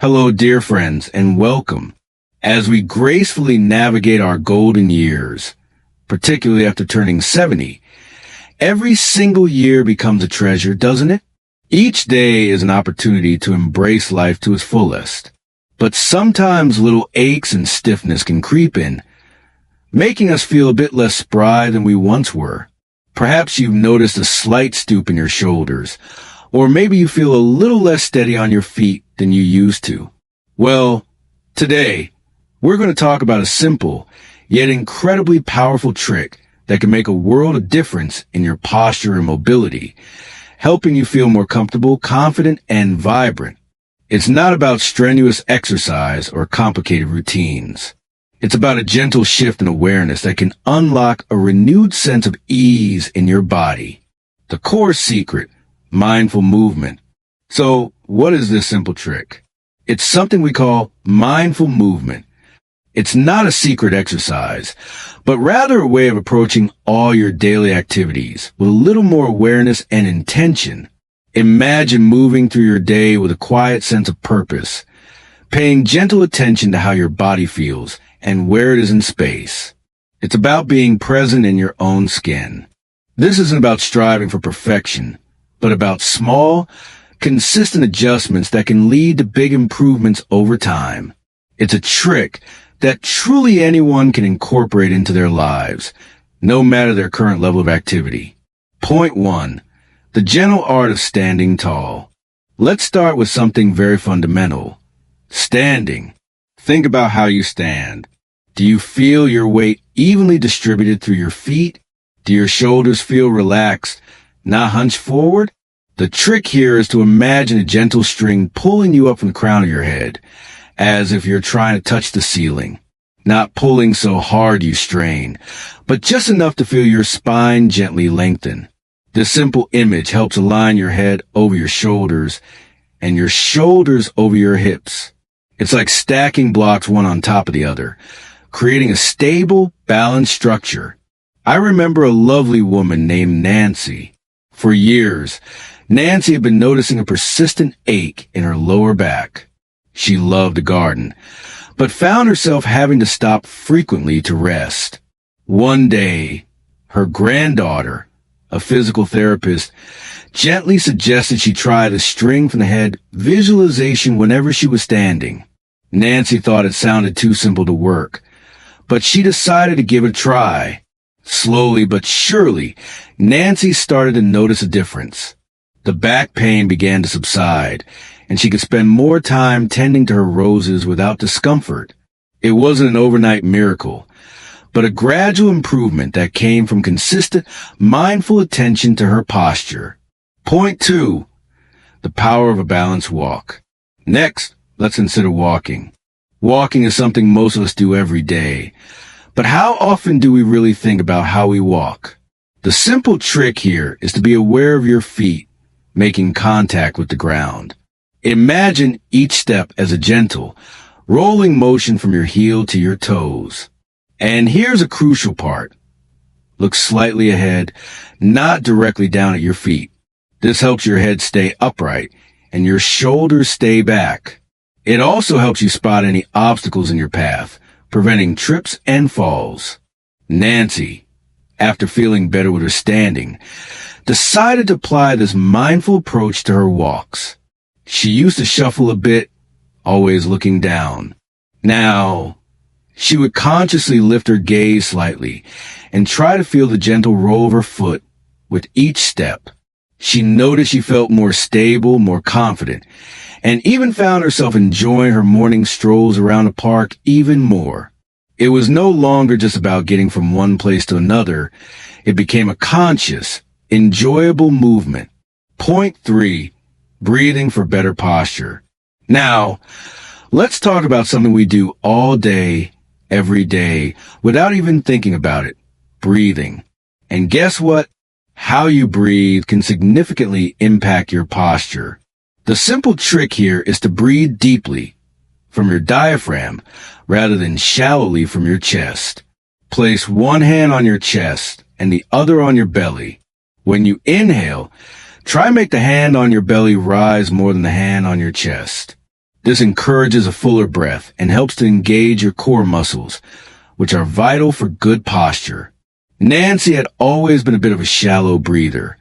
Hello, dear friends, and welcome. As we gracefully navigate our golden years, particularly after turning 70, every single year becomes a treasure, doesn't it? Each day is an opportunity to embrace life to its fullest. But sometimes little aches and stiffness can creep in, making us feel a bit less spry than we once were. Perhaps you've noticed a slight stoop in your shoulders, or maybe you feel a little less steady on your feet than you used to. Well, today, we're going to talk about a simple, yet incredibly powerful trick that can make a world of difference in your posture and mobility, helping you feel more comfortable, confident, and vibrant. It's not about strenuous exercise or complicated routines. It's about a gentle shift in awareness that can unlock a renewed sense of ease in your body. The core secret, mindful movement. So, what is this simple trick? It's something we call mindful movement. It's not a secret exercise, but rather a way of approaching all your daily activities with a little more awareness and intention. Imagine moving through your day with a quiet sense of purpose, paying gentle attention to how your body feels and where it is in space. It's about being present in your own skin. This isn't about striving for perfection, but about small, consistent adjustments that can lead to big improvements over time. It's a trick that truly anyone can incorporate into their lives, no matter their current level of activity. Point 1. The gentle art of standing tall. Let's start with something very fundamental. Standing. Think about how you stand. Do you feel your weight evenly distributed through your feet? Do your shoulders feel relaxed, not hunched forward? The trick here is to imagine a gentle string pulling you up from the crown of your head, as if you're trying to touch the ceiling. Not pulling so hard you strain, but just enough to feel your spine gently lengthen. This simple image helps align your head over your shoulders and your shoulders over your hips. It's like stacking blocks one on top of the other, creating a stable, balanced structure. I remember a lovely woman named Nancy. For years, Nancy had been noticing a persistent ache in her lower back. She loved the garden, but found herself having to stop frequently to rest. One day, her granddaughter, a physical therapist, gently suggested she try the string from the head visualization whenever she was standing. Nancy thought it sounded too simple to work, but she decided to give it a try. Slowly but surely, Nancy started to notice a difference. The back pain began to subside, and she could spend more time tending to her roses without discomfort. It wasn't an overnight miracle, but a gradual improvement that came from consistent, mindful attention to her posture. Point 2. The power of a balanced walk. Next, let's consider walking. Walking is something most of us do every day, but how often do we really think about how we walk? The simple trick here is to be aware of your feet making contact with the ground. Imagine each step as a gentle, rolling motion from your heel to your toes. And here's a crucial part. Look slightly ahead, not directly down at your feet. This helps your head stay upright and your shoulders stay back. It also helps you spot any obstacles in your path, preventing trips and falls. Nancy, after feeling better with her standing, decided to apply this mindful approach to her walks. She used to shuffle a bit, always looking down. Now, she would consciously lift her gaze slightly and try to feel the gentle roll of her foot with each step. She noticed she felt more stable, more confident, and even found herself enjoying her morning strolls around the park even more. It was no longer just about getting from one place to another. It became a conscious, enjoyable movement. Point 3. Breathing for better posture. Now, let's talk about something we do all day, every day, without even thinking about it. Breathing. And guess what? How you breathe can significantly impact your posture. The simple trick here is to breathe deeply from your diaphragm rather than shallowly from your chest. Place one hand on your chest and the other on your belly. When you inhale, try make the hand on your belly rise more than the hand on your chest. This encourages a fuller breath and helps to engage your core muscles, which are vital for good posture. Nancy had always been a bit of a shallow breather,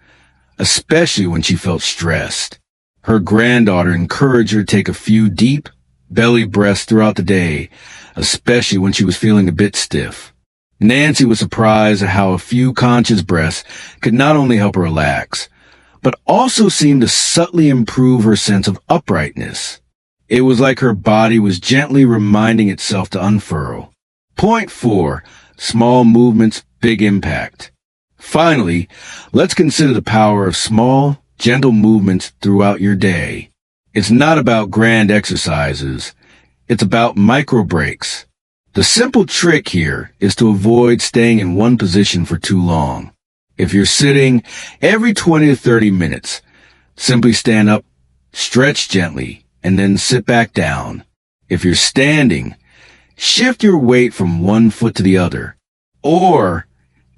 especially when she felt stressed. Her granddaughter encouraged her to take a few deep, belly breaths throughout the day, especially when she was feeling a bit stiff. Nancy was surprised at how a few conscious breaths could not only help her relax, but also seemed to subtly improve her sense of uprightness. It was like her body was gently reminding itself to unfurl. Point 4. Small movements, big impact. Finally, let's consider the power of small, gentle movements throughout your day. It's not about grand exercises. It's about micro breaks. The simple trick here is to avoid staying in one position for too long. If you're sitting, every 20 to 30 minutes, simply stand up, stretch gently, and then sit back down. If you're standing, shift your weight from one foot to the other, or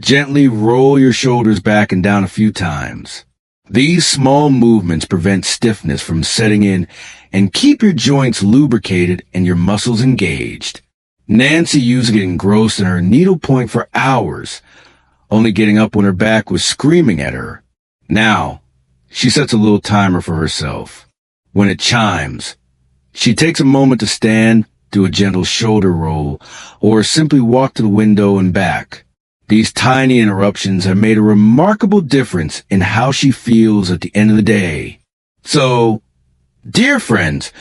gently roll your shoulders back and down a few times. These small movements prevent stiffness from setting in and keep your joints lubricated and your muscles engaged. Nancy used to get engrossed in her needlepoint for hours, only getting up when her back was screaming at her. Now, she sets a little timer for herself. When it chimes, she takes a moment to stand, do a gentle shoulder roll, or simply walk to the window and back. These tiny interruptions have made a remarkable difference in how she feels at the end of the day. So, dear friends,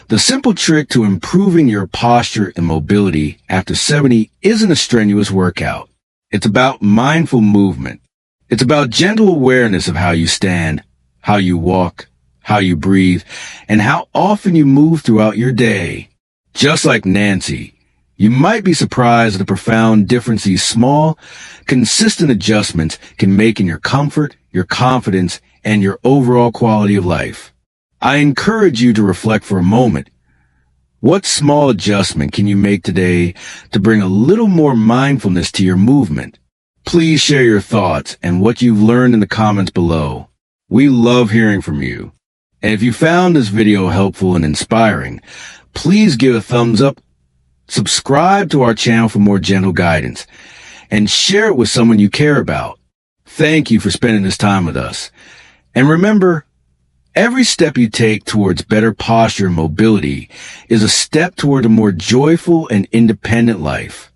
the simple trick to improving your posture and mobility after 70 isn't a strenuous workout. It's about mindful movement. It's about gentle awareness of how you stand, how you walk, how you breathe, and how often you move throughout your day. Just like Nancy, you might be surprised at the profound difference these small, consistent adjustments can make in your comfort, your confidence, and your overall quality of life. I encourage you to reflect for a moment. What small adjustment can you make today to bring a little more mindfulness to your movement? Please share your thoughts and what you've learned in the comments below. We love hearing from you. And if you found this video helpful and inspiring, please give a thumbs up, subscribe to our channel for more gentle guidance, and share it with someone you care about. Thank you for spending this time with us. And remember, every step you take towards better posture and mobility is a step toward a more joyful and independent life.